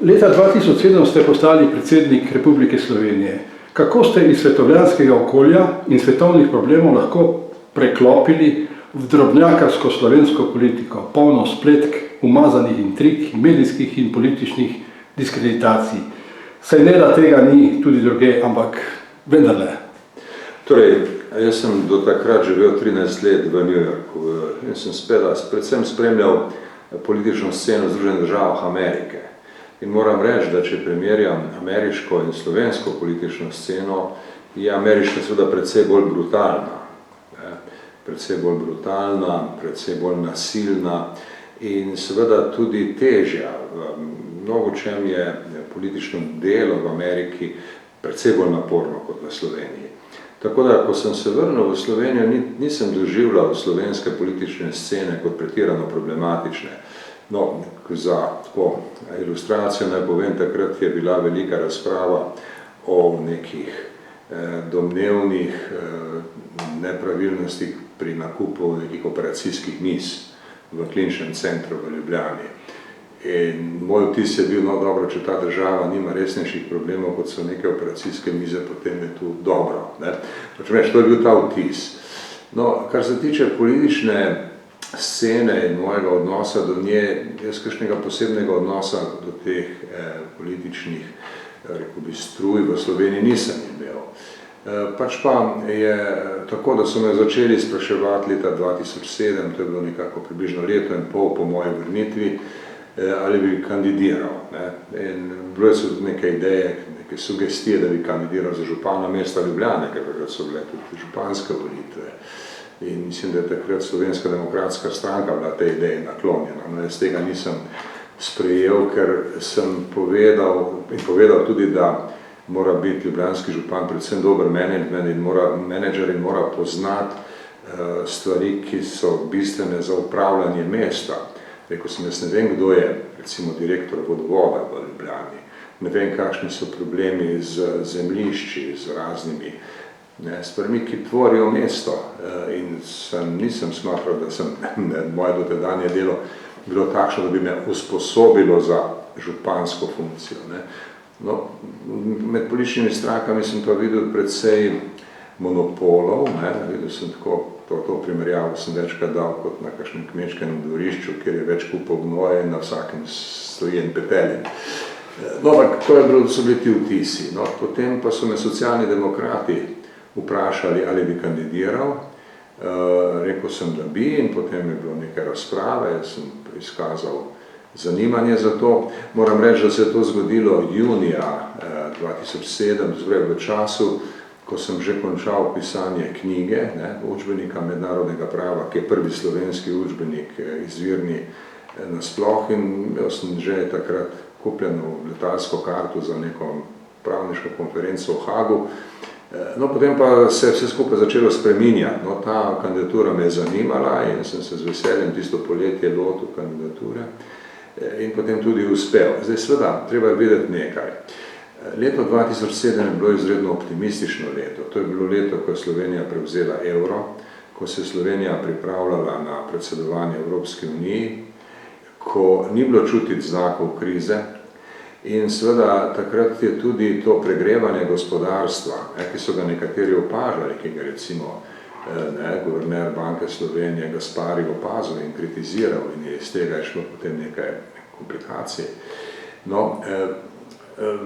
Leta 2007 ste postali predsednik Republike Slovenije. Kako ste iz svetovljanskega okolja in svetovnih problemov lahko preklopili v drobnjakarsko slovensko politiko, polno spletk, umazanih intrig, medijskih in političnih diskreditacij? Saj ne, da tega ni tudi druge, ampak vendarle. Torej, jaz sem do takrat živel 13 let v New Yorku in sem predvsem spremljal politično sceno v Združenih državah Amerike. In moram reči, da če primerjam ameriško in slovensko politično sceno, je ameriška seveda precej bolj brutalna. Precej bolj brutalna, precej bolj nasilna in seveda tudi težja. V mnogo čem je politično delo v Ameriki precej bolj naporno kot v Sloveniji. Tako da, ko sem se vrnil v Slovenijo, nisem doživljal slovenske politične scene kot pretirano problematične. No, za tako ilustracijo naj povem, takrat je bila velika razprava o nekih domnevnih nepravilnostih pri nakupu nekih operacijskih miz v kliničnem centru v Ljubljani. In moj vtis je bil, no dobro, če ta država nima resnejših problemov, kot so neke operacijske mize, potem je tu dobro. To je bil ta vtis. No, kar se tiče politične scene in mojega odnosa do nje, jaz kakšnega posebnega odnosa do teh političnih struj v Sloveniji nisem imel. Pač pa je tako, da so me začeli spraševati leta 2007, to je bilo nekako približno leto in pol po moji vrnitvi, ali bi kandidiral. In bilo so tudi neke ideje, neke sugestije, da bi kandidiral za župana mesta Ljubljane, ker so bile tudi županske volitve. In mislim, da je takrat Slovenska demokratska stranka bila te ideje naklonjena. No, jaz tega nisem sprejel, ker sem povedal tudi, da mora biti ljubljanski župan predvsem dober menedžer in mora poznati stvari, ki so bistvene za upravljanje mesta. Rekel sem, jaz ne vem, kdo je recimo direktor vodovoda v Ljubljani, ne vem, kakšni so problemi z zemljišči, z raznimi stvarmi, ki tvorijo mesto. In nisem smatral, da sem moje dotedanje delo bilo takšno, da bi me usposobilo za župansko funkcijo. No, med političnimi strankami sem pa videl predvsej monopolov, videl sem tako, to primerjavo sem večkrat dal kot na kakšnem kmečkem dvorišču, kjer je več kupov gnoja in na vsakem stoji en petelin. No, to so bili ti vtisi. No, potem pa so me socialni demokrati vprašali, ali bi kandidiral. Rekel sem, da bi, in potem je bilo nekaj razprave, jaz sem izkazal zanimanje za to. Moram reči, da se je to zgodilo junija 2007, v času, ko sem že končal pisanje knjige, učbenika mednarodnega prava, ki je prvi slovenski učbenik izvirni nasploh, in imel sem že takrat kupljeno letalsko karto za neko pravniško konferenco v Hagu. No, potem pa se je vse skupaj začelo spreminjati. No, ta kandidatura me je zanimala in sem se z veseljem tisto poletje lotil kandidature in potem tudi uspel. Zdaj, seveda, treba je vedeti nekaj. Leto 2007 je bilo izredno optimistično leto. To je bilo leto, ko je Slovenija prevzela evro, ko se je Slovenija pripravljala na predsedovanje Evropski uniji, ko ni bilo čutiti znakov krize. In seveda takrat je tudi to pregrevanje gospodarstva, ki so ga nekateri opažali, ki ga recimo guverner Banke Slovenije Gaspari opazil in kritiziral, in iz tega je šlo potem nekaj komplikacij. No,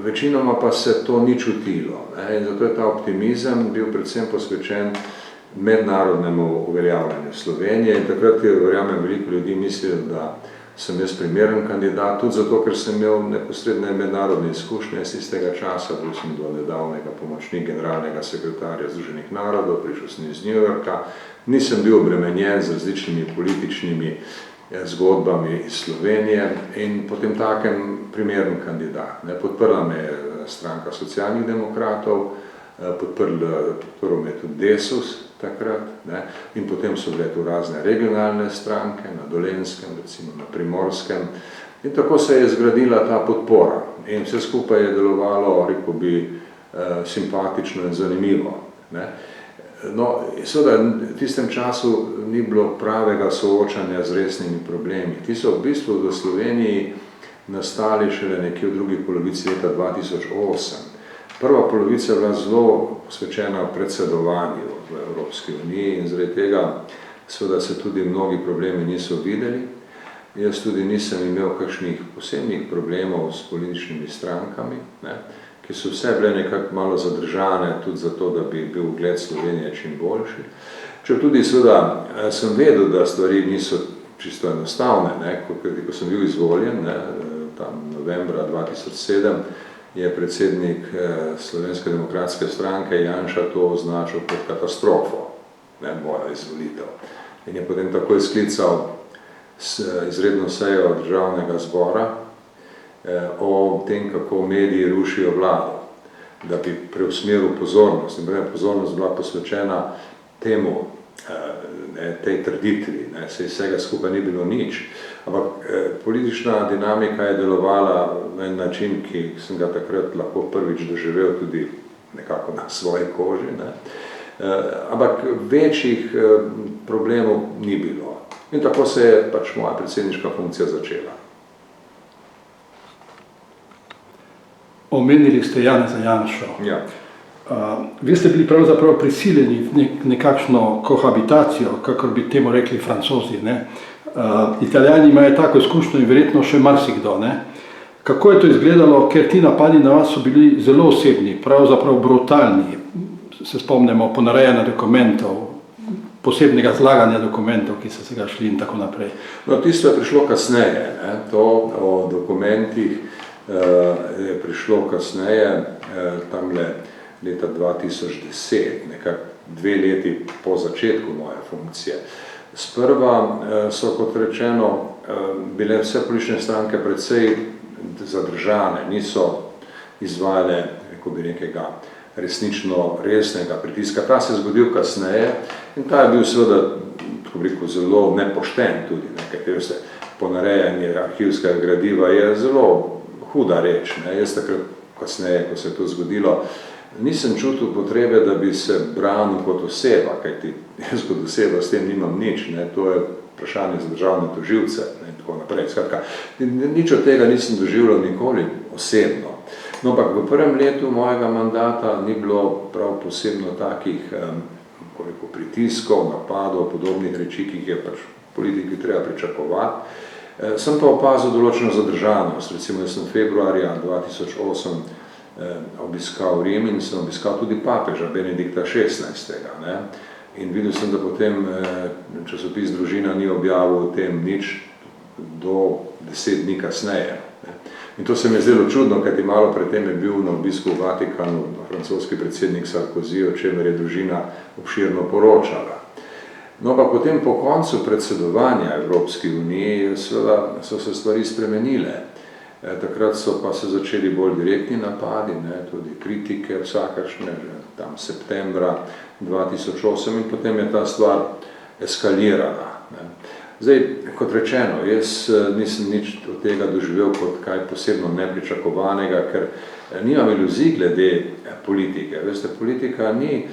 večinoma pa se to ni čutilo. In zato je ta optimizem bil predvsem posvečen mednarodnemu uveljavljanju Slovenije in takrat je, verjamem, veliko ljudi mislilo, da sem jaz primeren kandidat, tudi zato, ker sem imel neposredne mednarodne izkušnje iz tega časa, bil sem do nedavnega pomočnik generalnega sekretarja Združenih narodov, prišel sem iz New Yorka, nisem bil obremenjen z različnimi političnimi zgodbami iz Slovenije in potem takem primeren kandidat. Podprla me je stranka socialnih demokratov, podprl me je tudi Desus takrat, in potem so bile tu razne regionalne stranke, na Dolenjskem, recimo na Primorskem, in tako se je zgradila ta podpora. In vse skupaj je delovalo, rekel bi, simpatično in zanimivo. No, seveda, v tistem času ni bilo pravega soočanja z resnimi problemi. Ti so v bistvu v Sloveniji nastali šele nekje v drugi polovici leta 2008. Prva polovica je bila zelo posvečena predsedovanju v Evropski uniji in zaradi tega seveda se tudi mnogi problemi niso videli. Jaz tudi nisem imel kakšnih posebnih problemov s političnimi strankami, ne, ki so vse bile nekako malo zadržane tudi zato, da bi bil ugled Slovenije čim boljši. Če tudi seveda sem vedel, da stvari niso čisto enostavne, ne, ko sem bil izvoljen, ne, tam novembra 2007, je predsednik Slovenske demokratske stranke Janša to označil kot katastrofo, ne, moja izvolitev. In je potem takoj sklical izredno sejo Državnega zbora o tem, kako mediji rušijo vlado, da bi preusmeril pozornost. In pozornost bila posvečena temu, tej trditvi, saj vsega skupaj ni bilo nič. Ampak politična dinamika je delovala na en način, ki sem ga takrat lahko prvič doživel tudi nekako na svoji koži. Ne. Ampak večjih problemov ni bilo. In tako se je pač moja predsedniška funkcija začela. Omenili ste Janeza Janšo. Ja. Vi ste bili pravzaprav prisiljeni v nekakšno kohabitacijo, kakor bi temu rekli Francozi. Ne? Italijani imajo tako izkušnjo in verjetno še marsikdo. Ne? Kako je to izgledalo, ker ti napadi na vas so bili zelo osebni, pravzaprav brutalni. Se spomnimo ponarejanja dokumentov, posebnega zlaganja dokumentov, ki so se ga šli in tako naprej. No, tisto je prišlo kasneje. Ne? To o dokumentih je prišlo kasneje, tamle leta 2010, nekako 2 leti po začetku moje funkcije. Sprva so, kot rečeno, bile vse politične stranke precej zadržane, niso izvajale, kako bi nekega resnično resnega pritiska. Ta se je zgodil kasneje in ta je bil seveda, tako bi rekel, zelo nepošten tudi. Nekaj se ponarejanje arhivskega gradiva je zelo huda reč. Ne. Jaz takrat kasneje, ko se je to zgodilo, nisem čutil potrebe, da bi se branil kot oseba, kajti jaz kot oseba s tem nimam nič, ne. To je vprašanje za državne tožilce in tako naprej. Skratka, nič od tega nisem doživljal nikoli osebno. No, ampak v prvem letu mojega mandata ni bilo prav posebno takih pritiskov, napadov, podobnih reči, ki jih je pač politiki treba pričakovati. Sem pa opazil določeno zadržanost. Recimo, jaz sem februarja 2008 obiskal Rim in sem obiskal tudi papeža Benedikta XVI. Ne? In videl sem, da potem časopis Družina ni objavil o tem nič do 10 dni kasneje. Ne? In to se mi je zdelo čudno, kajti malo pred tem je bil na obisku v Vatikanu francoski predsednik Sarkozy, o čemer je Družina obširno poročala. No, pa potem po koncu predsedovanja Evropski uniji seveda so se stvari spremenile. Takrat so pa se začeli bolj direktni napadi, ne, tudi kritike vsakašne, tam septembra 2008 in potem je ta stvar eskalirala. Ne. Zdaj, kot rečeno, jaz nisem nič od tega doživel kot kaj posebno nepričakovanega, ker nimam iluzij glede politike. Veste, politika ni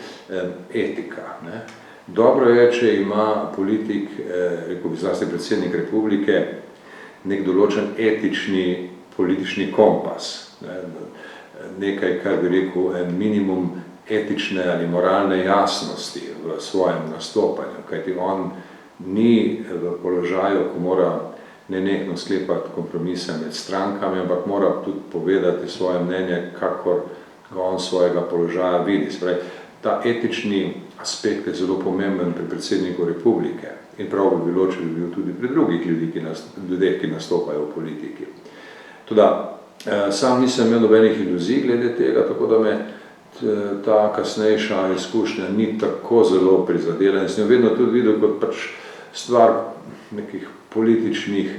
etika. Ne. Dobro je, če ima politik, rekel bi zlasti predsednik republike, nek določen etični politični kompas. Ne. Nekaj, kar bi rekel, en minimum etične ali moralne jasnosti v svojem nastopanju, kajti on ni v položaju, ko mora nenehno sklepati kompromise med strankami, ampak mora tudi povedati svoje mnenje, kakor ga on svojega položaja vidi. Spravi, ta etični aspekt je zelo pomemben pri predsedniku republike in prav bi bilo, če bi bil tudi pri drugih ljudeh, ki nastopajo v politiki. Toda, sam nisem imel nobenih iluzij glede tega, tako da me ta kasnejša izkušnja ni tako zelo prizadela in sem jo vedno tudi videl kot pač stvar nekih političnih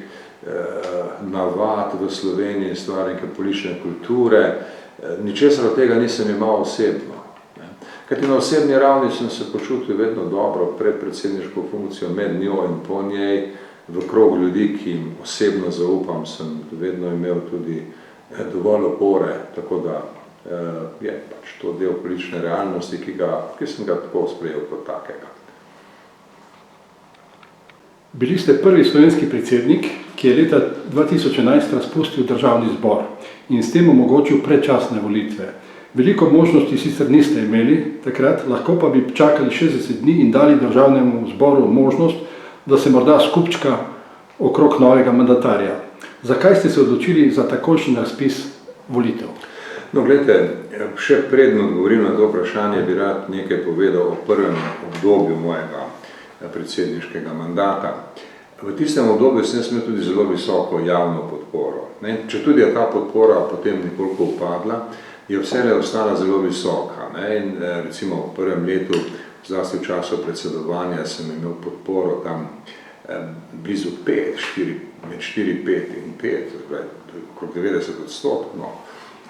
navad v Sloveniji, stvar neke politične kulture. Ničesar od tega nisem imel osebno. Kajti na osebni ravni sem se počutil vedno dobro pred predsedniško funkcijo, med njo in po njej, v krogu ljudi, ki jim osebno zaupam, sem vedno imel tudi dovolj opore, tako da je pač to del politične realnosti, ki sem ga tako sprejel kot takega. Bili ste prvi slovenski predsednik, ki je leta 2011 razpustil državni zbor in s tem omogočil predčasne volitve. Veliko možnosti sicer niste imeli takrat, lahko pa bi čakali 60 dni in dali državnemu zboru možnost, da se morda skupčka okrog novega mandatarja. Zakaj ste se odločili za takojšnji razpis volitev? No, gledajte, še predno odgovorim na to vprašanje, bi rad nekaj povedal o prvem obdobju mojega predsedniškega mandata. V tistem obdobju sem imel tudi zelo visoko javno podporo. Če tudi je ta podpora potem nekoliko upadla, je vselej ostala zelo visoka. In recimo v prvem letu, zlasti v času predsedovanja, sem imel podporo tam blizu 5, med 4, 5 in 5, okrog 90%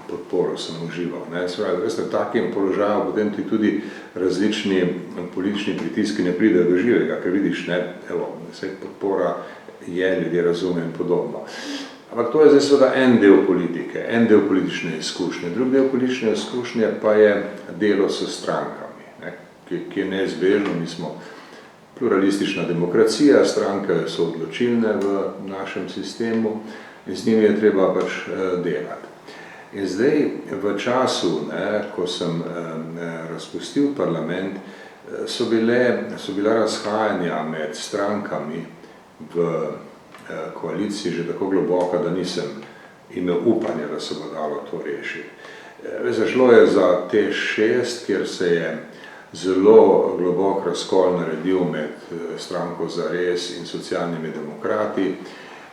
podporo sem užival. Veste, v takem položaju potem ti tudi različni politični pritiski ne pridejo do živega, ker vidiš, vse podpora je, ljudje razume in podobno. Ampak to je zdaj seveda en del politike, en del politične izkušnje. Drugi del politične izkušnje pa je delo s strankami, ki je neizbežno. Mi smo pluralistična demokracija, stranke so odločilne v našem sistemu in z njimi je treba pač delati. In zdaj v času, ko sem razpustil parlament, so bila razhajanja med strankami v koaliciji že tako globoka, da nisem imel upanja, da se bo dalo to rešiti. Šlo je za T6, kjer se je zelo globok razkol naredil med stranko Zares in socialnimi demokrati.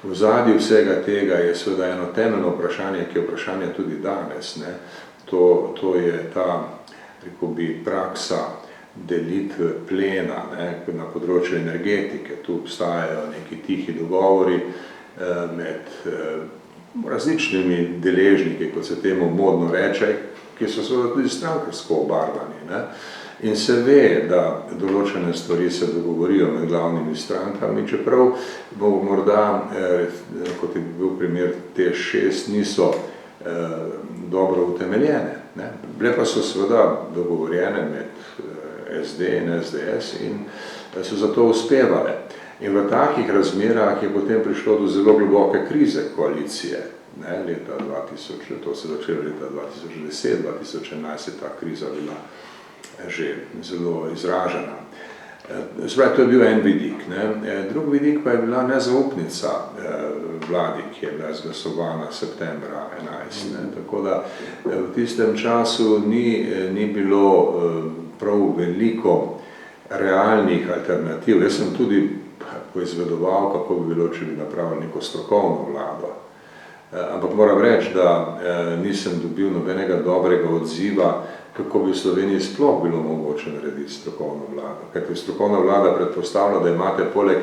V ozadju vsega tega je seveda eno temeljno vprašanje, ki je vprašanje tudi danes. To je ta, rekel bi, praksa delitve plena na področju energetike. Tu obstajajo neki tihi dogovori med različnimi deležniki, kot se temu modno reče, ki so seveda tudi strankarsko obarvani. In se ve, da določene stvari se dogovorijo med glavnimi strankami, čeprav bo morda, kot je bil primer T6, niso dobro utemeljene. Bile pa so seveda dogovorjene med SD in SDS in so zato uspevale. In v takih razmerah je potem prišlo do zelo globoke krize koalicije. Leta 2000, to se začelo leta 2010, 2011 je ta kriza bila že zelo izražena. To je bil en vidik. Drug vidik pa je bila nezaupnica vladi, ki je bila izglasovana septembra 2011. Tako da v tistem času ni bilo prav veliko realnih alternativ. Jaz sem tudi poizvedoval, kako bi bilo, če bi napravili neko strokovno vlado. Ampak moram reči, da nisem dobil nobenega dobrega odziva, kako bi v Sloveniji sploh bilo mogoče narediti strokovno vlado. Kajti strokovna vlada predpostavlja, da imate poleg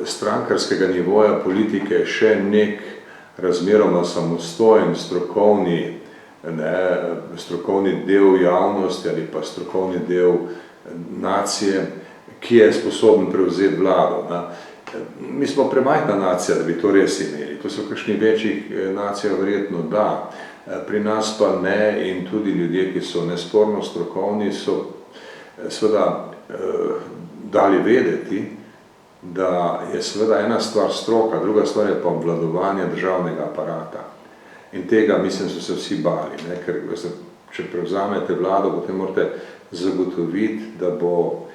strankarskega nivoja politike še nek razmeroma samostojen strokovni del javnosti ali pa strokovni del nacije, ki je sposoben prevzeti vlado. Mi smo premajhna nacija, da bi to res imeli. To so v kakšnih večjih nacijah verjetno da. Pri nas pa ne, in tudi ljudje, ki so nesporno strokovni, so seveda dali vedeti, da je seveda ena stvar stroka, druga stvar je pa obvladovanje državnega aparata. In tega, mislim, so se vsi bali, ker če prevzamete vlado, potem morate zagotoviti, da bo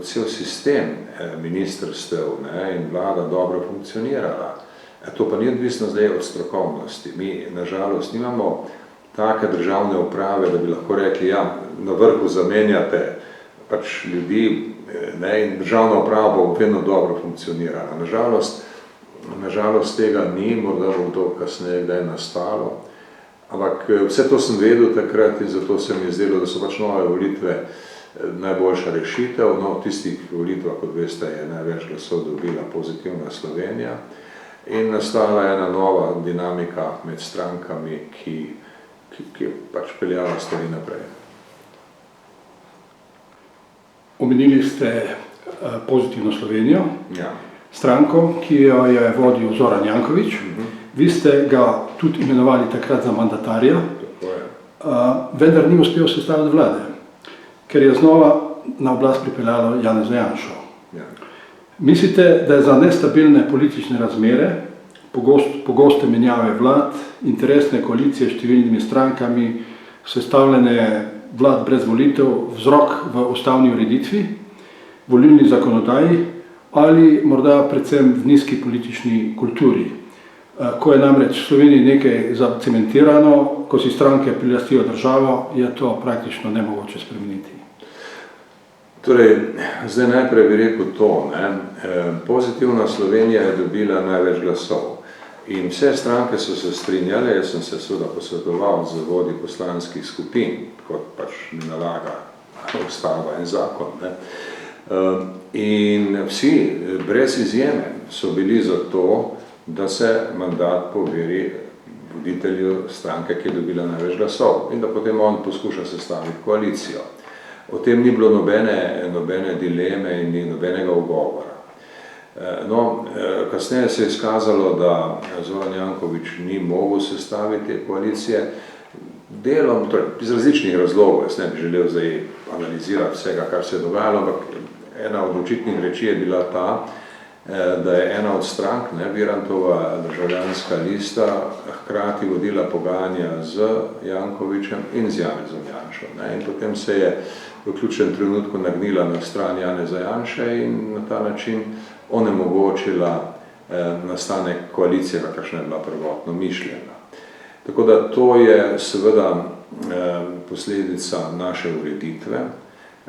cel sistem ministrstev in vlada dobro funkcionirala. To pa ni odvisno zdaj od strokovnosti. Mi, nažalost, nimamo take državne uprave, da bi lahko rekli, na vrhu zamenjate pač ljudi in državna uprava bo vedno dobro funkcionirala. Nažalost tega ni, morda bo to kasneje kdaj nastalo. Ampak vse to sem vedel takrat in zato se mi je zdelo, da so pač nove volitve najboljša rešitev. V tistih volitvah, kot veste, je največ glasov dobila Pozitivna Slovenija. In nastala ena nova dinamika med strankami, ki je pač peljala stvari naprej. Omenili ste Pozitivno Slovenijo, stranko, ki jo je vodil Zoran Janković. Vi ste ga tudi imenovali takrat za mandatarja, vendar ni uspel sestaviti vlade, ker je znova na oblast pripeljalo Janeza Janšo. Mislite, da je za nestabilne politične razmere, pogoste menjave vlad, interesne koalicije s številnimi strankami, sestavljene vlad brez volitev, vzrok v ustavni ureditvi, volilni zakonodaji ali morda predvsem v nizki politični kulturi? Ko je namreč v Sloveniji nekaj zacementirano, ko si stranke prilastijo državo, je to praktično nemogoče spremeniti. Torej, zdaj najprej bi rekel to, pozitivna Slovenija je dobila največ glasov in vse stranke so se strinjale, jaz sem se seveda posvetoval z vodji poslanskih skupin, kot pač mi nalaga ustava in zakon. In vsi, brez izjeme, so bili za to, da se mandat poveri voditelju stranke, ki je dobila največ glasov in da potem on poskuša sestaviti koalicijo. O tem ni bilo nobene dileme in ni nobenega ugovora. No, kasneje se je izkazalo, da Zoran Janković ni mogel sestaviti koalicije, delom, torej iz različnih razlogov, jaz ne bi želel zdaj analizirati vsega, kar se je dogajalo, ampak ena od očitnih reči je bila ta, da je ena od strank, Virantova državljanska lista, hkrati vodila pogajanja z Jankovićem in z Janezom Janšo. In potem se je v ključnem trenutku nagnila na stran Janeza Janše in na ta način onemogočila nastanek koalicije, kakšna je bila prvotno mišljena. Tako da to je seveda posledica naše ureditve.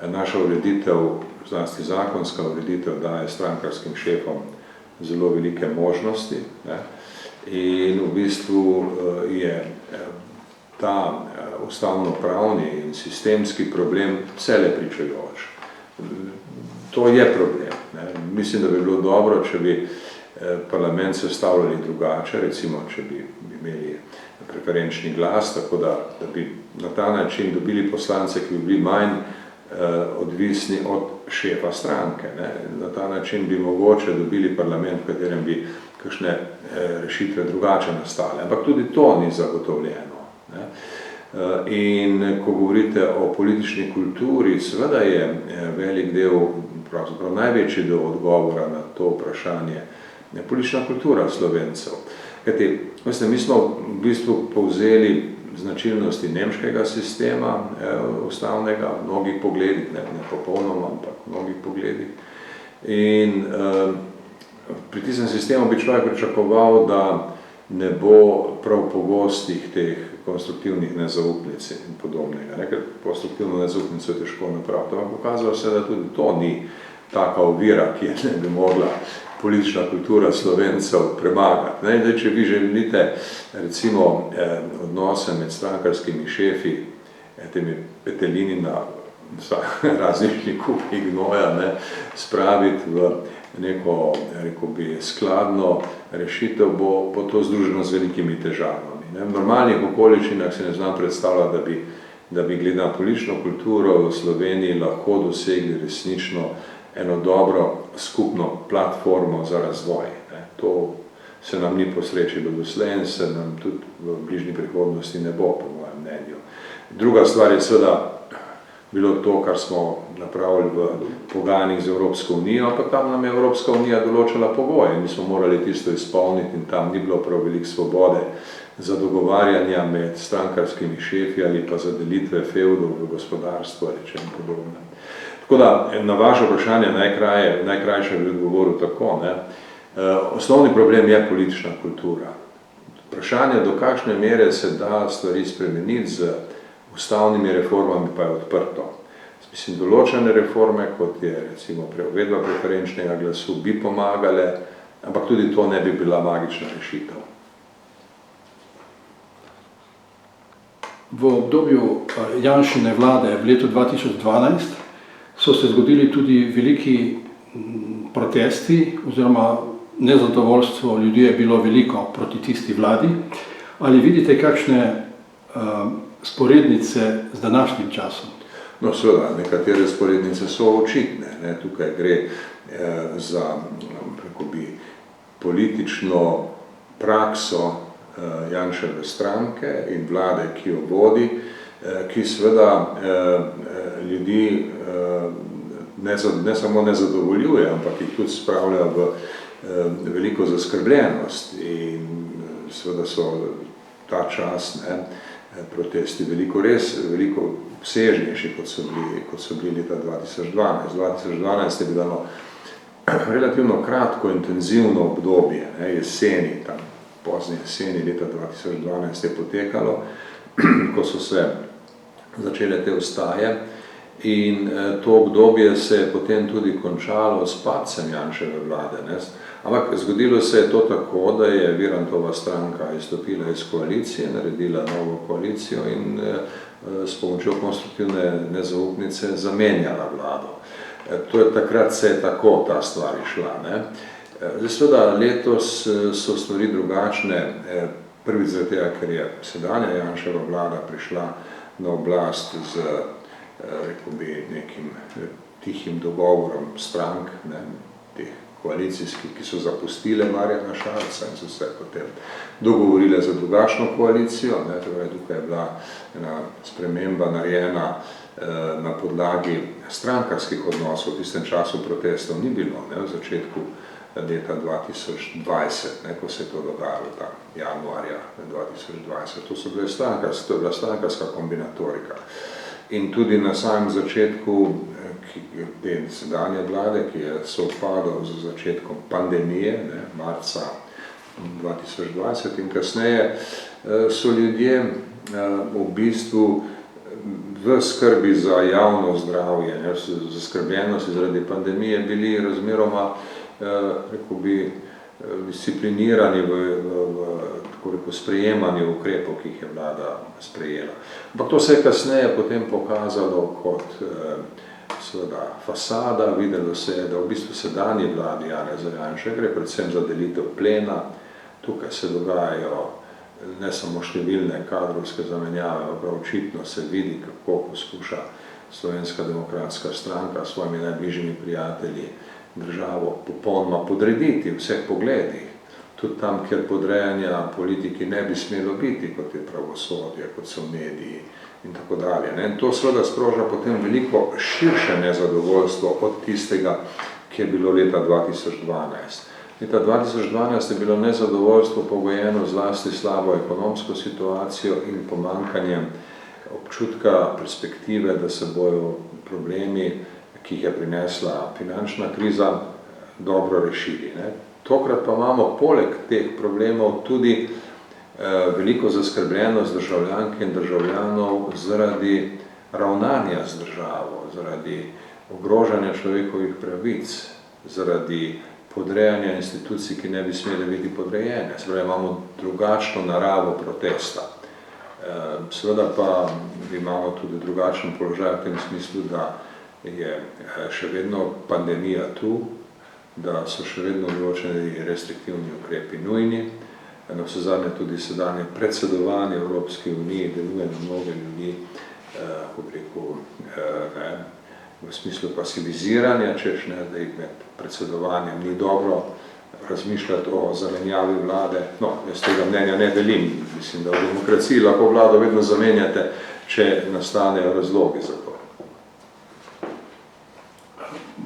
Naša ureditev, zlasti zakonska ureditev, daje strankarskim šefom zelo velike možnosti. In v bistvu je ta ustavno-pravni in sistemski problem vsele pričajoč. To je problem. Mislim, da bi bilo dobro, če bi parlament sestavljali drugače, recimo, če bi imeli preferenčni glas, tako da bi na ta način dobili poslance, ki bi bili manj odvisni od šefa stranke. Na ta način bi mogoče dobili parlament, v katerem bi kakšne rešitve drugače nastale. Ampak tudi to ni zagotovljeno. In ko govorite o politični kulturi, seveda je velik del, pravzaprav največji del odgovora na to vprašanje politična kultura Slovencev. Kajti, mi smo v bistvu povzeli značilnosti nemškega sistema ustavnega, v mnogih pogledih, ne popolnoma, ampak v mnogih pogledih. In pri tistem sistemu bi človek pričakoval, da ne bo prav pogostih teh konstruktivnih nezaupnic in podobnega. Ker konstruktivno nezaupnico je težko napraviti. Ampak pokazalo se, da tudi to ni taka ovira, ki je ne bi mogla politična kultura Slovencev premagati. Zdaj, če vi želite recimo odnose med strankarskimi šefi, temi petelini na različni kupi gnoja, spraviti v neko, rekel bi, skladno rešitev, bo to združeno z velikimi težavami. V normalnih okoliščinah se ne znam predstavljati, da bi glede na politično kulturo v Sloveniji lahko dosegli resnično eno dobro skupno platformo za razvoj. To se nam ni posrečilo doslej in se nam tudi v bližnji prihodnosti ne bo, po mojem mnenju. Druga stvar je seveda bilo to, kar smo napravili v pogajanjih z Evropsko unijo, ampak tam nam je Evropska unija določila pogoje. Mi smo morali tisto izpolniti in tam ni bilo prav veliko svobode za dogovarjanja med strankarskimi šefi ali pa za delitve fevdov v gospodarstvo ali čem podobno. Tako da na vaše vprašanje najkrajše bi odgovoril tako. Osnovni problem je politična kultura. Vprašanje, do kakšne mere se da stvari spremeniti z ustavnimi reformami, pa je odprto. Mislim, določene reforme, kot je recimo uvedba preferenčnega glasu, bi pomagale, ampak tudi to ne bi bila magična rešitev. V obdobju Janšine vlade v letu 2012 so se zgodili tudi veliki protesti oziroma nezadovoljstvo ljudi je bilo veliko proti tisti vladi. Ali vidite kakšne sporednice z današnjim časom? No, seveda, nekatere sporednice so očitne. Tukaj gre za politično prakso Janševe stranke in vlade, ki jo vodi, ki seveda ljudi ne samo ne zadovoljuje, ampak jih tudi spravlja v veliko zaskrbljenost in seveda so ta čas protesti veliko obsežnejši, kot so bili leta 2012. 2012 je bilo relativno kratko, intenzivno obdobje, jeseni, tam pozni jeseni leta 2012 je potekalo, ko so se začele te vstaje in to obdobje se je potem tudi končalo s padcem Janševe vlade. Ampak zgodilo se je to tako, da je Virantova stranka izstopila iz koalicije, naredila novo koalicijo in s pomočjo konstruktivne nezaupnice zamenjala vlado. To je takrat se je tako ta stvar išla. Zdaj seveda letos so stvari drugačne, prvič zaradi tega, ker je sedanja Janševa vlada prišla na oblast z rekel bi nekim tihim dogovorom strank, teh koalicijskih, ki so zapustile Marjana Šarca in so se potem dogovorile za drugačno koalicijo. Tukaj je bila ena sprememba narejena na podlagi strankarskih odnosov. V tistem času protestov ni bilo, v začetku leta 2020, ko se je to dogajalo, januarja 2020. To je bila strankarska kombinatorika. In tudi na samem začetku te sedanje vlade, ki je sovpadal z začetkom pandemije, marca 2020 in kasneje, so ljudje v bistvu v skrbi za javno zdravje, zaskrbljenosti zaradi pandemije bili razmeroma, rekel bi, disciplinirani v sprejemanju ukrepov, ki jih je vlada sprejela. Ampak to se je kasneje potem pokazalo kot seveda fasada, videlo se je, da v bistvu sedanji vladi Janeza Janše gre predvsem za delitev plena. Tukaj se dogajajo ne samo številne kadrovske zamenjave, ampak očitno se vidi, kako poskuša Slovenska demokratska stranka s svojimi najbližjimi prijatelji državo popolnoma podrediti v vseh pogledih. Tudi tam, kjer podrejanja politiki ne bi smelo biti, kot je pravosodje, kot so mediji in tako dalje. In to seveda sproža potem veliko širše nezadovoljstvo od tistega, ki je bilo leta 2012. Leta 2012 je bilo nezadovoljstvo pogojeno zlasti slabo ekonomsko situacijo in pomanjkanjem občutka perspektive, da se bojo problemi, ki jih je prinesla finančna kriza, dobro rešili. Tokrat pa imamo poleg teh problemov tudi veliko zaskrbljenost državljank in državljanov zaradi ravnanja z državo, zaradi ogrožanja človekovih pravic, zaradi podrejanja institucij, ki ne bi smele biti podrejene. Seveda imamo drugačno naravo protesta. Seveda pa imamo tudi drugačen položaj v tem smislu, da je še vedno pandemija tu, da so še vedno določeni restriktivni ukrepi nujni. Na vse zadnje tudi sedanje predsedovanje Evropske unije deluje na mnoge ljudi, v smislu pasiviziranja, češ da jih med predsedovanjem ni dobro razmišljati o zamenjavi vlade. No, jaz tega mnenja ne delim. Mislim, da v demokraciji lahko vlado vedno zamenjate, če nastanejo razlogi za to.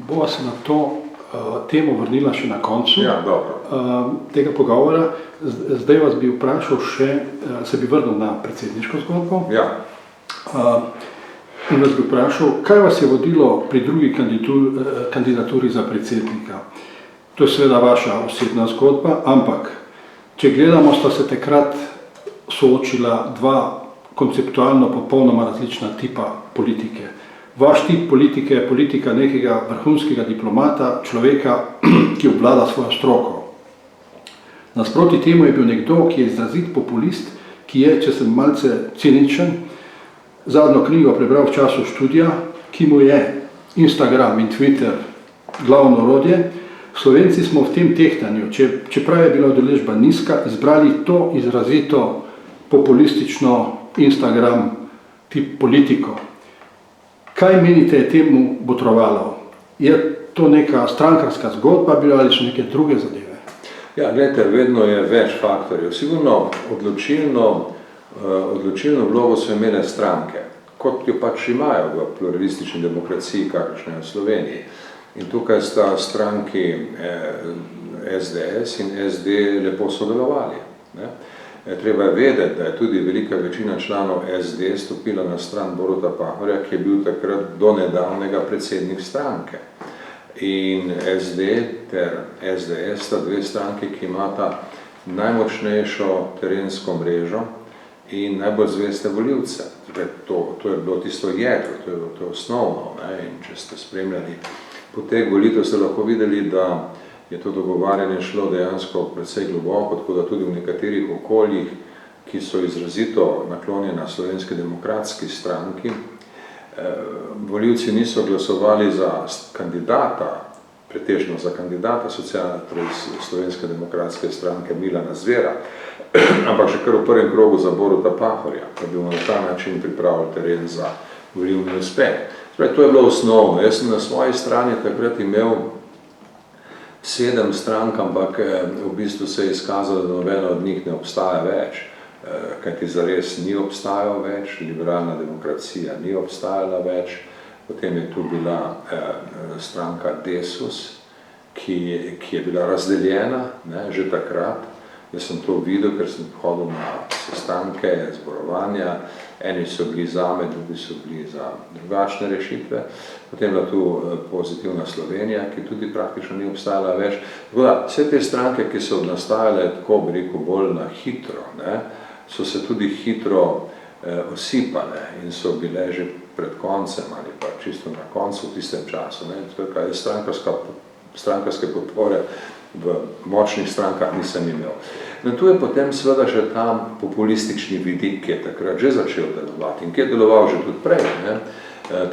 Bova se na to temo vrnila še na koncu tega pogovora. Zdaj vas bi vprašal še, se bi vrnil na predsedniško zgodbo. In vas bi vprašal, kaj vas je vodilo pri drugi kandidaturi za predsednika? To je seveda vaša osebna zgodba, ampak če gledamo, sta se takrat soočila dva konceptualno popolnoma različna tipa politike. Vaš tip politike je politika nekega vrhunskega diplomata, človeka, ki obvlada svojo stroko. Nasproti temu je bil nekdo, ki je izrazit populist, ki je, če sem malce ciničen, zadnjo knjigo prebral v času študija, ki mu je Instagram in Twitter glavno orodje. Slovenci smo v tem tehtanju, čeprav je bila udeležba nizka, izbrali to izrazito populistično Instagram tip politiko. Kaj menite, je temu botrovalo? Je to neka strankarska zgodba bila ali so neke druge zadeve? Ja, gledajte, vedno je več faktorjev. Sigurno odločilno vlogo so imele stranke. kot jo pač imajo v pluralistični demokraciji, kakršne je v Sloveniji. In tukaj sta stranki SDS in SD lepo sodelovali. Ne? Treba je vedeti, da je tudi velika večina članov SD stopila na stran Boruta Pahorja, ki je bil takrat do nedavnega predsednik stranke. In SD ter SDS sta dve stranki, ki imata najmočnejšo terensko mrežo in najbolj zveste volivce. To je bilo tisto jedro, to je bilo osnovno. Ne? In če ste spremljali potek volitev, ste lahko videli, da je to dogovarjanje šlo dejansko precej globoko, tako da tudi v nekaterih okoljih, ki so izrazito naklonjena Slovenski demokratski stranki, volivci niso glasovali za kandidata, pretežno za kandidata Slovenske demokratske stranke Milana Zvera, ampak še kar v prvem krogu za Boruta Pahorja, da bi mu na ta način pripravil teren za volilni uspeh. To je bilo osnovno. Jaz sem na svoji strani takrat imel 7 strank, ampak v bistvu se je izkazalo, da nobena od njih ne obstaja več, kajti zares ni obstajal več, liberalna demokracija ni obstajala več, potem je tu bila stranka Desus, ki je bila razdeljena, ne, že takrat. Jaz sem to videl, ker sem hodil na sestanke, zborovanja, eni so bili zame, drugi so bili za drugačne rešitve. Potem je tu Pozitivna Slovenija, ki tudi praktično ni obstajala več. Tako da, vse te stranke, ki so nastajale tako, bi rekel, bolj na hitro, ne, so se tudi hitro osipale in so bile že pred koncem ali pa čisto na koncu v tistem času. Ne. Strankarske podpore v močnih strankah nisem imel. No, tu je potem seveda še ta populistični vidik, ki je takrat že začel delovati in ki je deloval že tudi prej. Ne.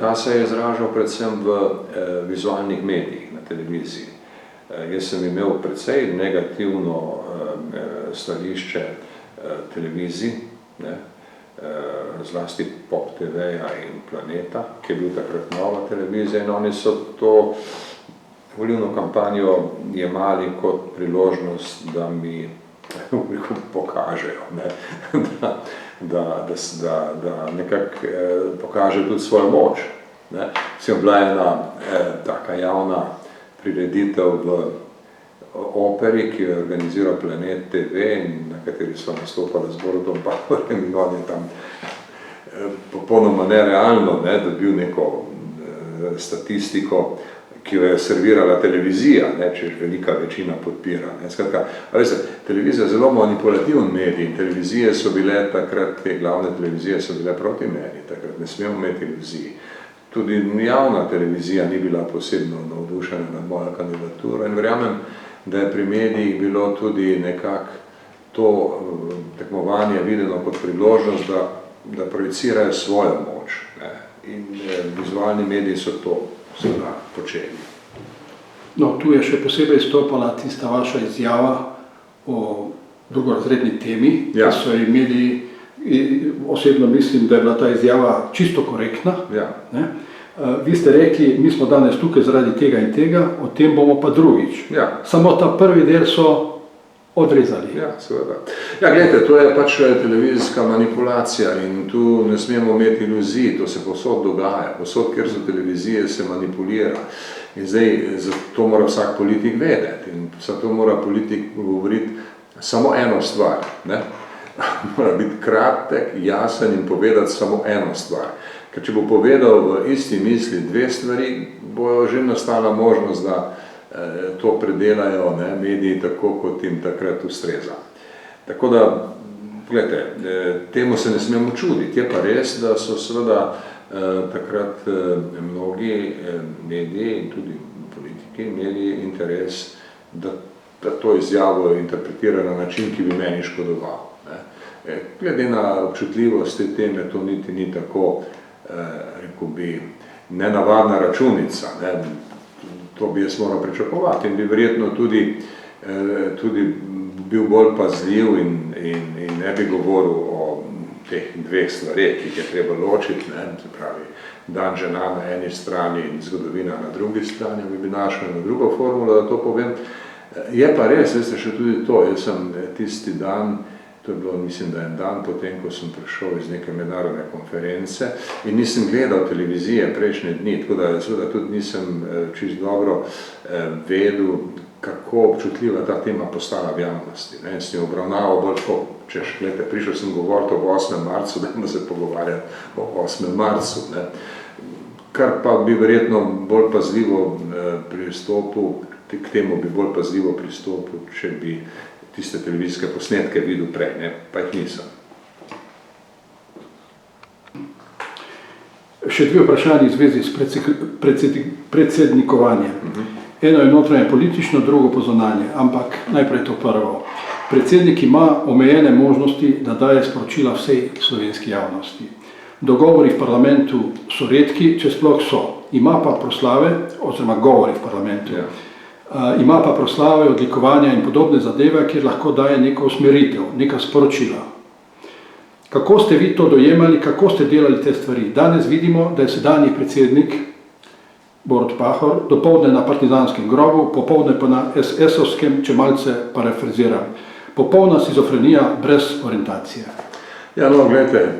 Ta se je izražal predvsem v vizualnih medijih na televiziji. Jaz sem imel precej negativno stališče televizij, ne, zlasti Pop TV-ja in Planeta, ki je bil takrat nova televizija in oni so to volilno kampanjo jemali kot priložnost, da mi pokažejo, ne? da nekako pokažejo tudi svojo moč. Ne? Sem bila ena taka javna prireditev v operi, ki jo je organiziral Planet TV in na kateri so nastopali z Borutom Pahorjem in on je tam popolnoma nerealno, ne, dobil neko statistiko, ki jo je servirala televizija, ne, če velika večina podpira. Ne. Skratka, televizija je zelo manipulativen medij in televizije so bile takrat, te glavne televizije so bile proti meni, takrat ne smemo imeti iluzij. Tudi javna televizija ni bila posebno navdušena nad mojo kandidaturo in verjamem, da je pri medijih bilo tudi nekako to tekmovanje videno kot priložnost, da projicirajo svojo moč. Ne. In vizualni mediji so to seveda počeli. No, tu je še posebej stopala tista vaša izjava o drugorazredni temi, ja. Ki so imeli, osebno mislim, da je bila ta izjava čisto korektna. Ja. Ne? Vi ste rekli, mi smo danes tukaj zaradi tega in tega, o tem bomo pa drugič. Ja. Samo ta prvi del so odrezali. Ja, seveda. Ja, gledajte, to je pač televizijska manipulacija in tu ne smemo imeti iluzij, to se povsod dogaja. Povsod, kjer so televizije, se manipulira. In zdaj, to mora vsak politik vedeti in zato mora politik govoriti samo eno stvar. Ne? Mora biti kratek, jasen in povedati samo eno stvar. Ker če bo povedal v isti misli dve stvari, bo že nastala možnost, da to predelajo, ne, mediji tako, kot jim takrat ustreza. Tako da, gledajte, temu se ne smemo čuditi. Je pa res, da so seveda takrat mnogi mediji in tudi politiki imeli interes, da to izjavo interpretirajo na način, ki bi meni škodoval. Ne. Glede na občutljivost te teme, to niti ni tako, rekel bi, nenavadna računica. Ne. To bi jaz moral pričakovati in bi verjetno tudi bil bolj pazljiv in ne bi govoril o teh dveh stvareh, ki jih je treba ločiti, ne, se pravi, dan žena na eni strani in zgodovina na drugi strani, bi našel eno drugo formulo, da to povem. Je pa res, veste še tudi to, jaz sem tisti dan To je bilo, mislim, da en dan potem, ko sem prišel iz neke mednarodne konference in nisem gledal televizije prejšnje dni, tako da seveda tudi nisem čisto dobro vedel, kako občutljiva ta tema postala v javnosti. Ne? Sem jo obravnaval bolj tako, češ, gledajte, prišel sem govoriti o 8. marcu, dajmo se pogovarjati o 8. marcu. Ne? Kar pa bi verjetno bolj pazljivo pristopil, k temu bi bolj pazljivo pristopil, če bi tiste televizijske posnetke videl prej, ne? Pa jih nisem. Še dve vprašanje v zvezi s predsednikovanjem. Eno je notranje politično, drugo pa zunanje, ampak najprej to prvo. Predsednik ima omejene možnosti, da daje sporočila vsej slovenski javnosti. Dogovori v parlamentu so redki, če sploh so. Ima pa proslave, oziroma govori v parlamentu, ima pa proslave, odlikovanja in podobne zadeve, kjer lahko daje neko usmeritev, neka sporočila. Kako ste vi to dojemali, kako ste delali te stvari? Danes vidimo, da je sedanji predsednik Borut Pahor dopoldne na partizanskem grobu, popoldne pa na SS-ovskem, če malce parafraziram. Popolna šizofrenija brez orientacije. Ja, no, gledajte,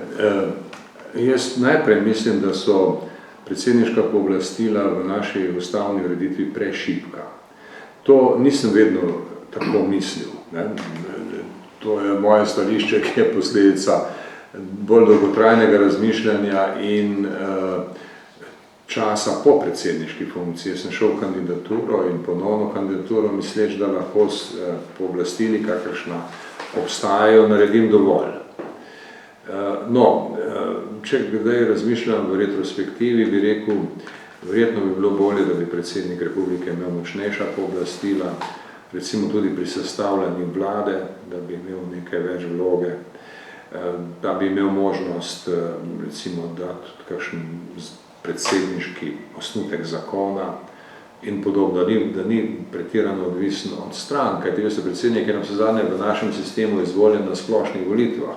jaz najprej mislim, da so predsedniška pooblastila v naši ustavni ureditvi prešibka. To nisem vedno tako mislil. Ne? To je moje stališče, ki je posledica bolj dolgotrajnega razmišljanja in časa po predsedniški funkciji. Jaz sem šel v kandidaturo in ponovno kandidaturo, misleč, da lahko s pooblastili, kakršna obstajajo, naredim dovolj. No, če kdaj razmišljam v retrospektivi, bi rekel, verjetno bi bilo bolje, da bi predsednik republike imel močnejša pooblastila, recimo tudi pri sestavljanju vlade, da bi imel nekaj več vloge, da bi imel možnost, recimo, dati kakšen predsedniški osnutek zakona in podobno, da ni pretirano odvisno od stran, kajti veste, predsednik je navsezadnje v našem sistemu izvoljen na splošnih volitvah,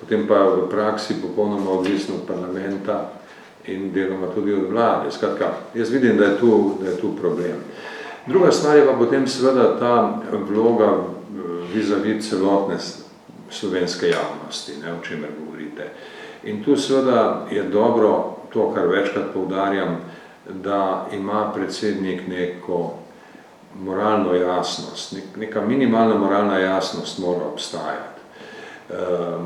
potem pa v praksi popolnoma odvisno od parlamenta in deloma tudi od vlade. Skratka, jaz vidim, da je tu problem. Druga stvar je pa potem seveda ta vloga vis-a-vis celotne slovenske javnosti, ne, o čemer govorite. In tu seveda je dobro to, kar večkrat poudarjam, da ima predsednik neko moralno jasnost, neka minimalna moralna jasnost mora obstajati.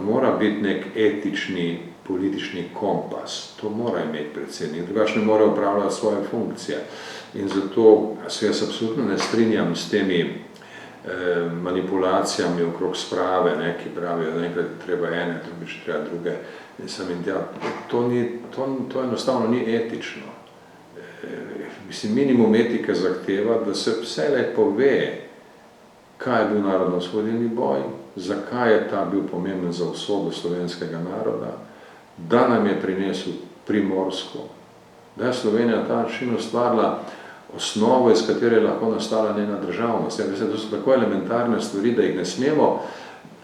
Mora biti nek etični politični kompas, to mora imeti predsednik, drugače ne mora upravljati svoje funkcije. In zato se jaz absolutno ne strinjam s temi manipulacijami okrog sprave, ne, ki pravijo, da enkrat treba ene, drugič treba druge. To enostavno ni etično. Mislim, minimum etike zahteva, da se vselej pove, kaj je bil narodno-osvobodilni boj, zakaj je ta bil pomemben za usodo slovenskega naroda, da nam je prinesel Primorsko, da je Slovenija ta način ustvarila osnovo, iz katere je lahko nastala njena državnost. Ja, mislim, to so tako elementarne stvari, da jih ne smemo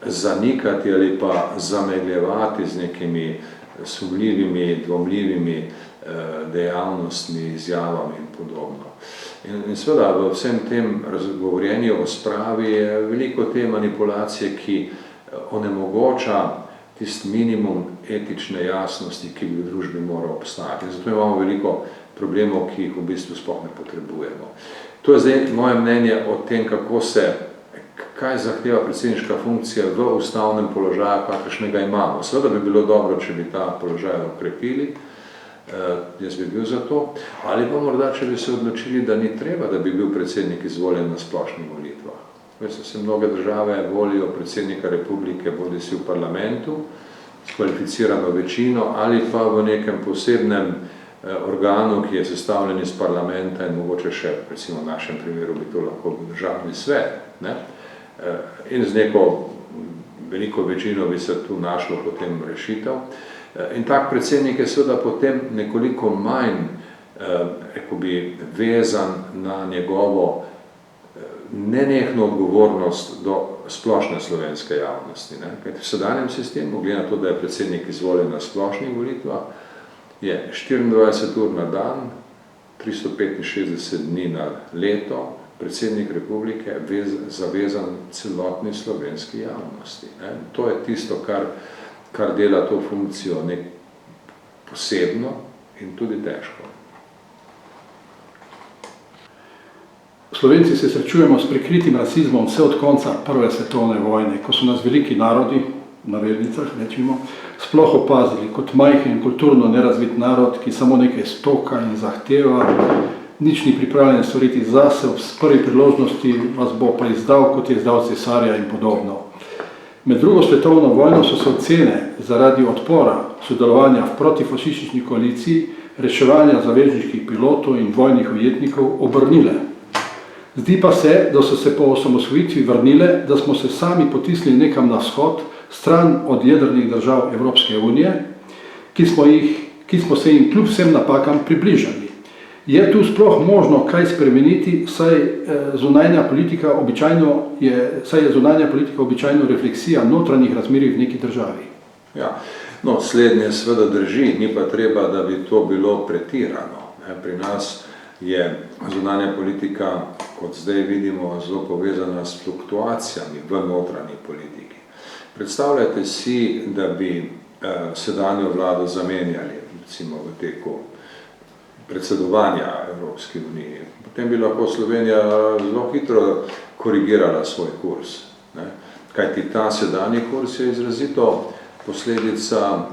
zanikati ali pa zamegljevati z nekimi sumljivimi, dvomljivimi dejavnostmi, izjavami in podobno. In seveda v vsem tem razgovorjenju o spravi je veliko te manipulacije, ki onemogoča tisti minimum etične jasnosti, ki bi v družbi moral obstajati. In zato imamo veliko problemov, ki jih v bistvu sploh ne potrebujemo. To je zdaj moje mnenje o tem, kaj zahteva predsedniška funkcija v ustavnem položaju, kakršnega imamo. Seveda bi bilo dobro, če bi ta položaj okrepili, jaz bi bil za to, ali pa morda, če bi se odločili, da ni treba, da bi bil predsednik izvoljen na splošnih volitvah. Veste, se mnoge države volijo predsednika republike, bodi si v parlamentu, s kvalificirano večino, ali pa v nekem posebnem organu, ki je sestavljen iz parlamenta in mogoče še, recimo v našem primeru bi to lahko bil državni svet, ne? In z neko veliko večino bi se tu našlo potem rešitev. In tak predsednik je seveda potem nekoliko manj vezan na njegovo nenehno odgovornost do splošne slovenske javnosti. Ne? V sedanjem sistemu, glede na to, da je predsednik izvoljen na splošnih volitvah, je 24 ur na dan, 365 dni na leto, predsednik republike zavezan celotni slovenski javnosti. Ne. To je tisto, kar dela to funkcijo posebno in tudi težko. Slovenci se srečujemo s prikritim rasizmom vse od konca Prve svetovne vojne, ko so nas veliki narodi, na navednicah rečimo, sploh opazili kot majhen in kulturno nerazvit narod, ki samo nekaj stoka in zahteva, nič ni pripravljen storiti zase, v prvi priložnosti vas bo pa izdal, kot je izdal cesarja in podobno. Med drugo svetovno vojno so se ocene zaradi odpora sodelovanja v protifašistični koaliciji, reševanja zavezniških pilotov in vojnih ujetnikov obrnile. Zdi pa se, da so se po osamosvojitvi vrnile, da smo se sami potisnili nekam na vzhod, stran od jedrnih držav Evropske unije, ki smo se jim kljub vsem napakam približali. Je tu sploh možno kaj spremeniti, saj je zunanja politika običajno refleksija notranjih razmerij v neki državi? Ja, no, slednje seveda drži, ni pa treba, da bi to bilo pretirano. Pri nas je zunanja politika, kot zdaj vidimo, zelo povezana s fluktuacijami v notranji politiki. Predstavljajte si, da bi sedanjo vlado zamenjali, recimo v teku predsedovanja Evropske unije. Potem bi lahko Slovenija zelo hitro korigirala svoj kurs. Kajti ta sedanji kurs je izrazito posledica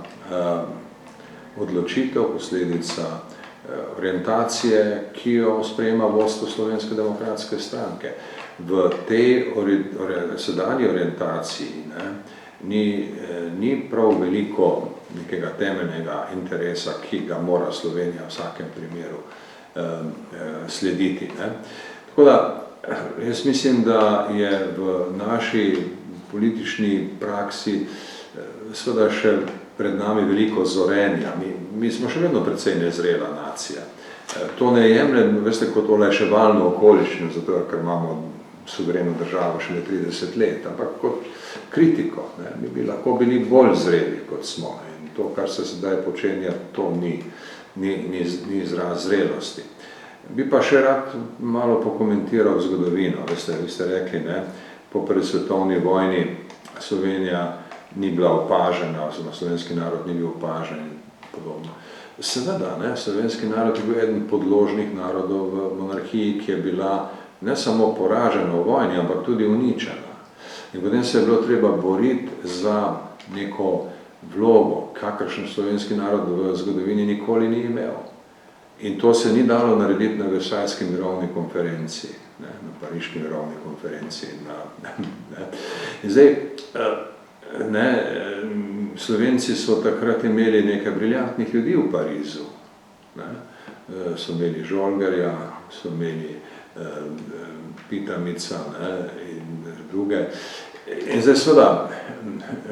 odločitev, posledica orientacije, ki jo sprejema vodstvo Slovenske demokratske stranke. V tej sedanji orientaciji ni prav veliko nekega temeljnega interesa, ki ga mora Slovenija v vsakem primeru slediti. Tako da, jaz mislim, da je v naši politični praksi seveda še pred nami veliko zorenja. Mi smo še vedno precej nezrela nacija. To ne jemljem, veste, kot olajševalno okoliščino, zato ker imamo suvereno državo šele 30 let, ampak kot kritiko. Mi bi lahko bili bolj zreli, kot smo. In to, kar se sedaj počenja, to ni izraz zrelosti. Bi pa še rad malo pokomentiral zgodovino. Veste, vi ste rekli, po prvi svetovni vojni Slovenija ni bila opažena, oziroma slovenski narod ni bil opažen in podobno. Seveda, slovenski narod je bil eden podložnih narodov v monarhiji, ki je bila ne samo poražena v vojni, ampak tudi uničena. In potem se je bilo treba boriti za neko vlogo, kakršen slovenski narod v zgodovini nikoli ni imel. In to se ni dalo narediti na Versajski mirovni konferenciji, na Pariški mirovni konferenciji. In zdaj, Slovenci so takrat imeli nekaj briljantnih ljudi v Parizu. So imeli Žolgarja, so imeli Pitamica in druge. In zdaj seveda,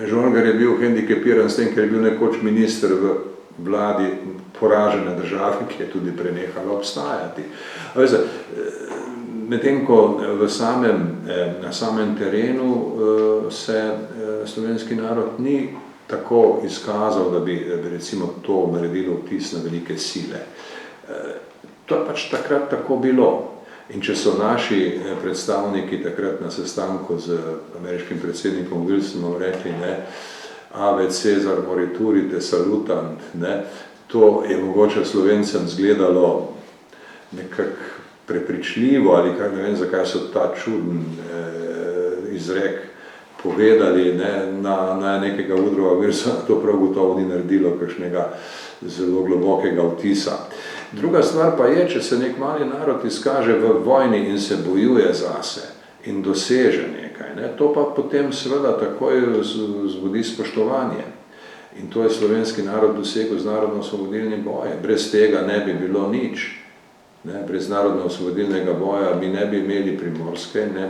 Žolgar je bil hendikepiran s tem, ker je bil nekoč minister v vladi poražene države, ki je tudi prenehala obstajati. Medtem ko na samem terenu se slovenski narod ni tako izkazal, da bi recimo to naredilo vtis na velike sile. To je pač takrat tako bilo. In če so naši predstavniki takrat na sestanku z ameriškim predsednikom Wilsonom rekli, Ave Cezar moriturite salutant, to je mogoče Slovencem zgledalo nekako prepričljivo, ali ne vem, zakaj so ta čuden izrek povedali na nekega Woodrowa Wilsona, to prav gotovo ni naredilo kakšnega zelo globokega vtisa. Druga stvar pa je, če se nek mali narod izkaže v vojni in se bojuje zase in doseže nekaj, to pa potem seveda takoj vzbudi spoštovanje. In to je slovenski narod dosegel z narodno-osvobodilnim bojem. Brez tega ne bi bilo nič. Brez narodno-osvobodilnega boja mi ne bi imeli Primorske, ne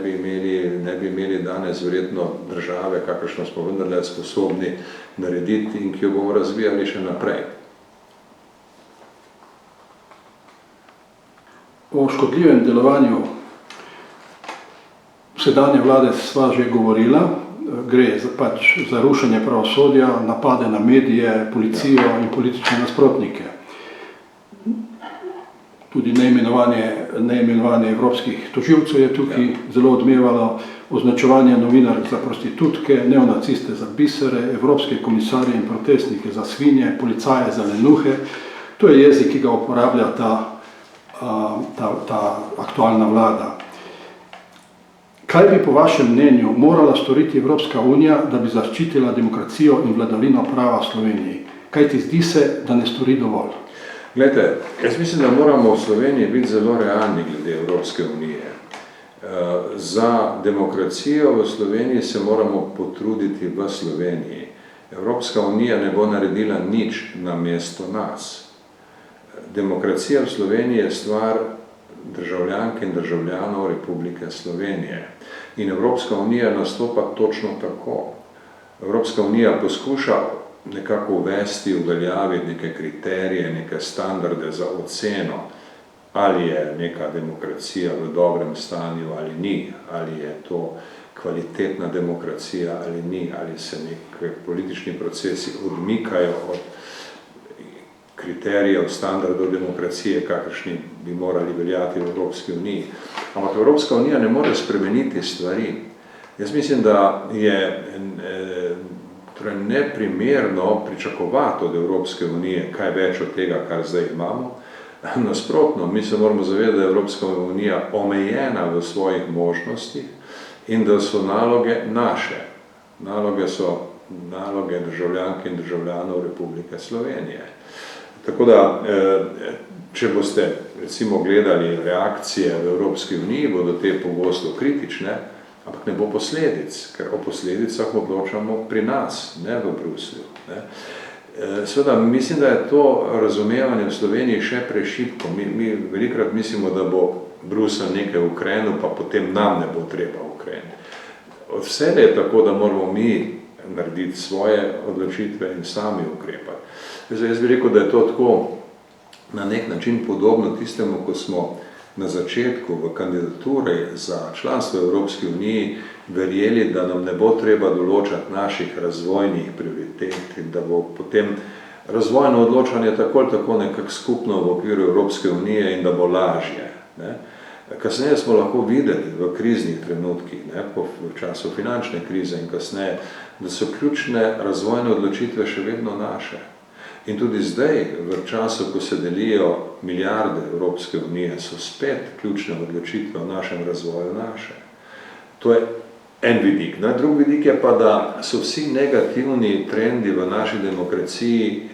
bi imeli danes verjetno države, kakršno smo vendarle sposobni narediti in ki jo bomo razvijali še naprej. O škodljivem delovanju sedanje vlade sva že govorila. Gre za rušenje pravosodja, napade na medije, policijo in politične nasprotnike. Tu tudi neimenovanje evropskih tožilcev je tukaj zelo odmevalo, označevanje novinark za prostitutke, neonaciste za bisere, evropske komisarje in protestnike za svinje, policaje za lenuhe. To je jezik, ki ga uporablja ta aktualna vlada. Kaj bi po vašem mnenju morala storiti Evropska unija, da bi zaščitila demokracijo in vladavino prava v Sloveniji? Kaj ti zdi se, da ne stori dovolj? Glejte, jaz mislim, da moramo v Sloveniji biti zelo realni glede Evropske unije. Za demokracijo v Sloveniji se moramo potruditi v Sloveniji. Evropska unija ne bo naredila nič namesto nas. Demokracija v Sloveniji je stvar državljank in državljanov Republike Slovenije. In Evropska unija nastopa točno tako. Evropska unija poskuša nekako uvesti, uveljaviti neke kriterije, neke standarde za oceno, ali je neka demokracija v dobrem stanju ali ni, ali je to kvalitetna demokracija ali ni, ali se neki politični procesi odmikajo od kriterijev, standardov demokracije, kakršni bi morali veljati v Evropski uniji. Ampak Evropska unija ne more spremeniti stvari. Jaz mislim, da je neprimerno pričakovati od Evropske unije kaj več od tega, kar zdaj imamo. Nasprotno, mi se moramo zavedati, da je Evropska unija omejena v svojih možnostih in da so naloge naše. Naloge so naloge državljanke in državljanov Republike Slovenije. Tako da, če boste recimo gledali reakcije v Evropski uniji, bodo te pogosto kritične, ampak ne bo posledic, ker o posledicah odločamo pri nas, ne v Bruslju. Seveda, mislim, da je to razumevanje v Sloveniji še prešibko. Mi velikokrat mislimo, da bo Bruselj nekaj ukrenil, pa potem nam ne bo treba ukreniti. Vse je tako, da moramo mi narediti svoje odločitve in sami ukrepati. Jaz bi rekel, da je to tako na nek način podobno tistemu, ko smo na začetku v kandidaturi za članstvo v Evropski uniji verjeli, da nam ne bo treba določati naših razvojnih prioritet in da bo potem razvojno odločanje tako ali tako nekako skupno v okviru Evropske unije in da bo lažje. Kasneje smo lahko videli v kriznih trenutkih, v času finančne krize in kasneje, da so ključne razvojne odločitve še vedno naše. In tudi zdaj, v času, ko se delijo milijarde Evropske unije, so spet ključne odločitve v našem razvoju naše. To je en vidik. Drugi vidik je pa, da so vsi negativni trendi v naši demokraciji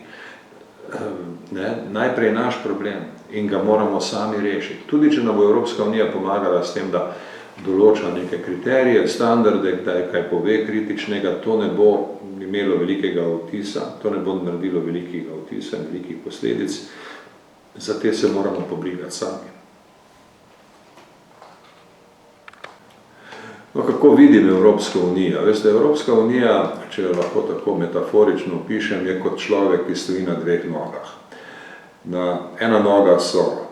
najprej naš problem in ga moramo sami rešiti. Tudi, če nam bo Evropska unija pomagala s tem, da določa neke kriterije, standarde, kdaj kaj pove kritičnega, to ne bo imelo velikega vtisa, to ne bo naredilo velikega vtisa in velikih posledic, za te se moramo pobrigati sami. No, kako vidim Evropsko unijo? Veste, Evropska unija, če jo lahko tako metaforično opišem, je kot človek, ki stoji na dveh nogah. Ena noga so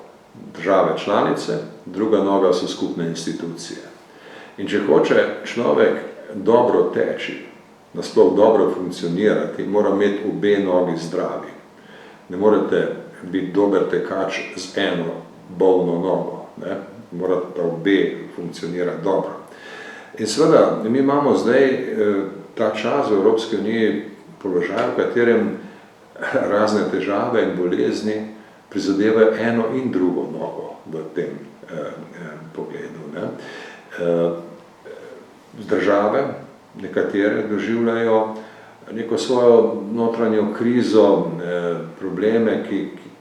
države članice, druga noga so skupne institucije. In če hoče človek dobro teči, nasploh dobro funkcionirati, mora imeti obe nogi zdravi. Ne morete biti dober tekač z eno bolno nogo, morate obe funkcionirati dobro. In seveda, mi imamo zdaj ta čas v Evropski uniji položaj, v katerem razne težave in bolezni prizadevajo eno in drugo nogo v tem pogledu. Države, nekatere doživljajo neko svojo notranjo krizo, probleme,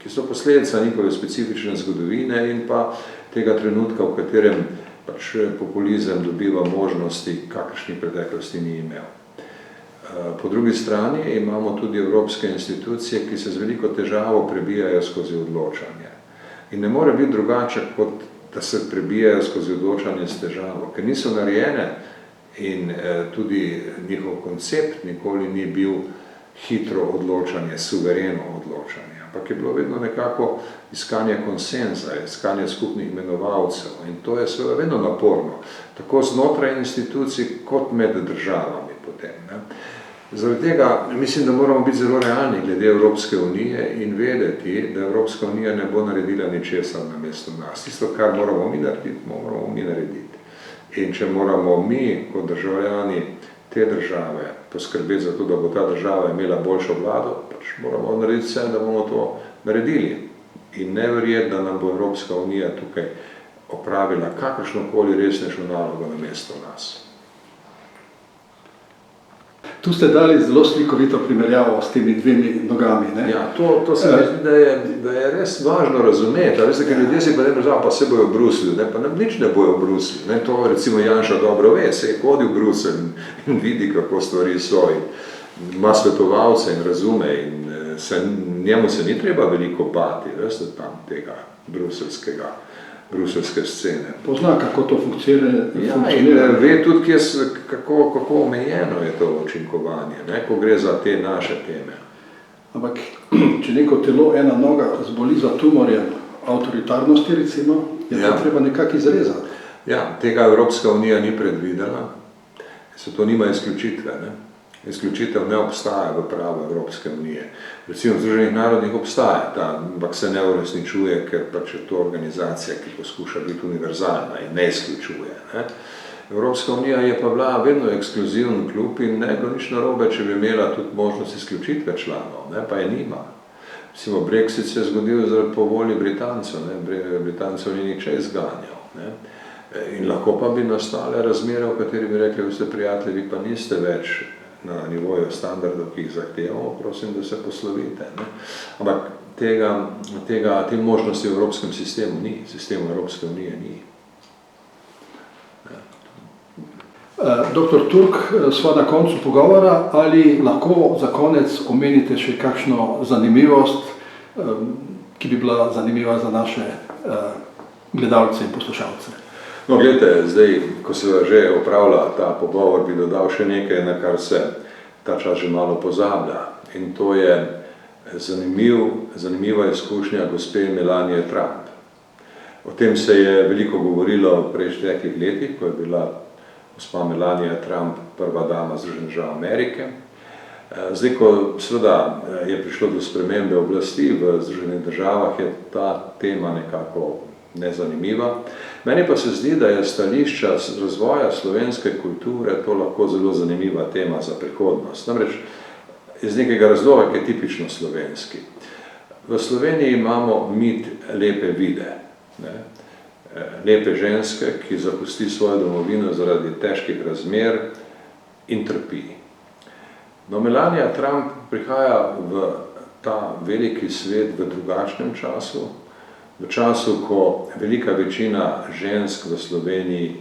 ki so posledica njihove specifične zgodovine in pa tega trenutka, v katerem pač populizem dobiva možnosti, kakršnih preteklosti ni imel. Po drugi strani imamo tudi evropske institucije, ki se z veliko težavo prebijajo skozi odločanje. In ne more biti drugače, kot da se prebijajo skozi odločanje s težavo, ker niso narejene in tudi njihov koncept nikoli ni bil hitro odločanje, suvereno odločanje, ampak je bilo vedno nekako iskanje konsenza, iskanje skupnih imenovalcev in to je seveda vedno naporno, tako znotraj institucij kot med državami potem. Zaradi tega mislim, da moramo biti zelo realni glede Evropske unije in vedeti, da Evropska unija ne bo naredila ničesar namesto nas. Tisto, kar moramo mi narediti, moramo mi narediti. In če moramo mi kot državljani te države poskrbeti za to, da bo ta država imela boljšo vlado, pač moramo narediti vse, da bomo to naredili. In ne verjeti, da nam bo Evropska unija tukaj opravila kakršnokoli resnejšo nalogo namesto nas. Tu ste dali zelo slikovito primerjavo s temi dvemi nogami. Ne? Ja, to se mi zdi, da je res važno razumeti. Veste, ker ljudje si pa ne pa se bojo v Bruslju, ne, pa nam nič ne bojo v Bruslju. Ne, to recimo Janša dobro ve, se je hodil v Bruselj in vidi, kako stvari so. Ima svetovalce in razume in njemu se ni treba veliko bati, veste, tam tega bruselske scene. Pozna, kako to funkcionira. Ja, in ve tudi, kako omejeno je to učinkovanje, ne, ko gre za te naše teme. Ampak, če neko telo, ena noga zboli za tumorjem avtoritarnosti, recimo, je to treba nekako izrezati. Ja, tega Evropska unija ni predvidela, se to nima izključitve, ne. Izključitev ne obstaja v pravu Evropske unije. Recimo v Združenih narodih obstaja, ampak se ne uresničuje, ker pač je to organizacija, ki poskuša biti univerzalna in ne izključuje. Ne? Evropska unija je pa bila vedno ekskluzivni klub in ne bilo nič narobe, če bi imela tudi možnost izključitve članov, ne? Pa je nima. Recimo Brexit se je zgodil po volji Britancev, ne? Britancev ni niče izganjal. Ne? In lahko pa bi nastale razmere, v kateri bi rekli, veste prijatelji, vi pa niste več na nivoju standardov, ki jih zahtevamo, prosim, da se poslovite. Ne? Ampak te možnosti v evropskem sistemu ni, sistemu Evropske unije ni. Doktor Turk, sva na koncu pogovora, ali lahko za konec omenite še kakšno zanimivost, ki bi bila zanimiva za naše gledalce in poslušalce? No, gledajte, zdaj, ko se že opravlja ta pogovor, bi dodal še nekaj, na kar se ta čas že malo pozablja. In to je zanimiva izkušnja gospe Melanie Trump. O tem se je veliko govorilo v prejšnjih letih, ko je bila gospa Melania Trump prva dama Združenih držav Amerike. Zdaj, ko seveda je prišlo do spremembe oblasti v Združenih državah, je ta tema nekako nezanimiva. Meni pa se zdi, da je stališča razvoja slovenske kulture to lahko zelo zanimiva tema za prihodnost. Namreč iz nekega razloga, ki je tipično slovenski. V Sloveniji imamo mit lepe vide, ne? Lepe ženske, ki zapusti svojo domovino zaradi težkih razmer in trpi. No, Melania Trump prihaja v ta veliki svet v drugačnem času, v času, ko velika večina žensk v Sloveniji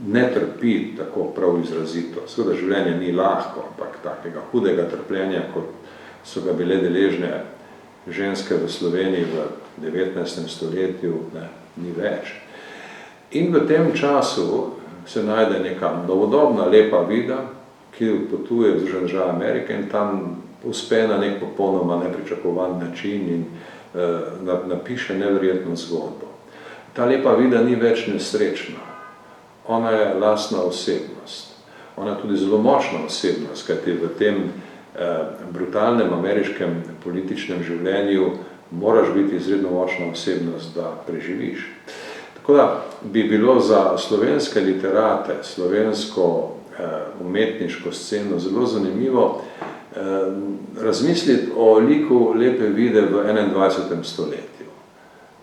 ne trpi tako prav izrazito. Seveda življenje ni lahko, ampak takega hudega trpljenja, kot so ga bile deležne ženske v Sloveniji v 19. stoletju, ne, ni več. In v tem času se najde neka novodobna lepa vida, ki potuje v Združene države Amerike in tam uspe na nek popolnoma nepričakovan način in napiše neverjetno zgodbo. Ta lepa vida ni več nesrečna. Ona je lastna osebnost. Ona je tudi zelo močna osebnost, kajti v tem brutalnem ameriškem političnem življenju moraš biti izredno močna osebnost, da preživiš. Tako da bi bilo za slovenske literate, slovensko umetniško sceno zelo zanimivo razmisliti o liku lepe vide v 21. stoletju.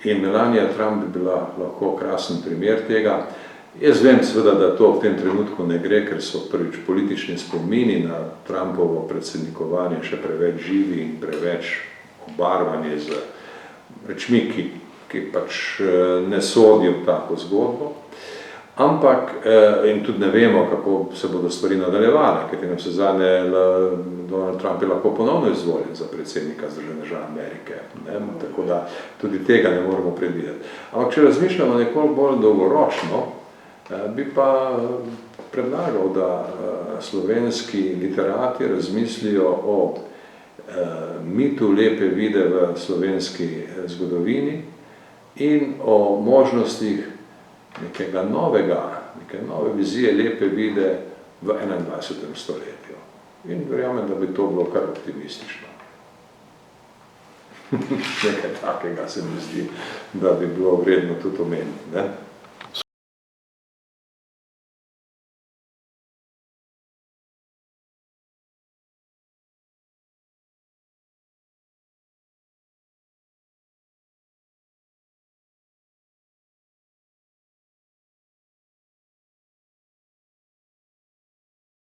In Melania Trump bi bila lahko krasen primer tega. Jaz vem seveda, da to v tem trenutku ne gre, ker so prvič politični spomini na Trumpovo predsednikovanje še preveč živi in preveč obarvani z rečmi, ki pač ne sodijo v tako zgodbo. Ampak, in tudi ne vemo, kako se bodo stvari nadaljevale, ker nam se zadnje Donald Trump je lahko ponovno izvoljen za predsednika Združenih držav Amerike. Ne? Tako da tudi tega ne moramo predvideti. Ampak, če razmišljamo nekoliko bolj dolgoročno, bi pa predlagal, da slovenski literati razmislijo o mitu lepe vide v slovenski zgodovini in o možnostih neke nove vizije lepe vide v 21. stoletju. In verjamem, da bi to bilo kar optimistično. Nekaj takega se mi zdi, da bi bilo vredno tudi omeniti.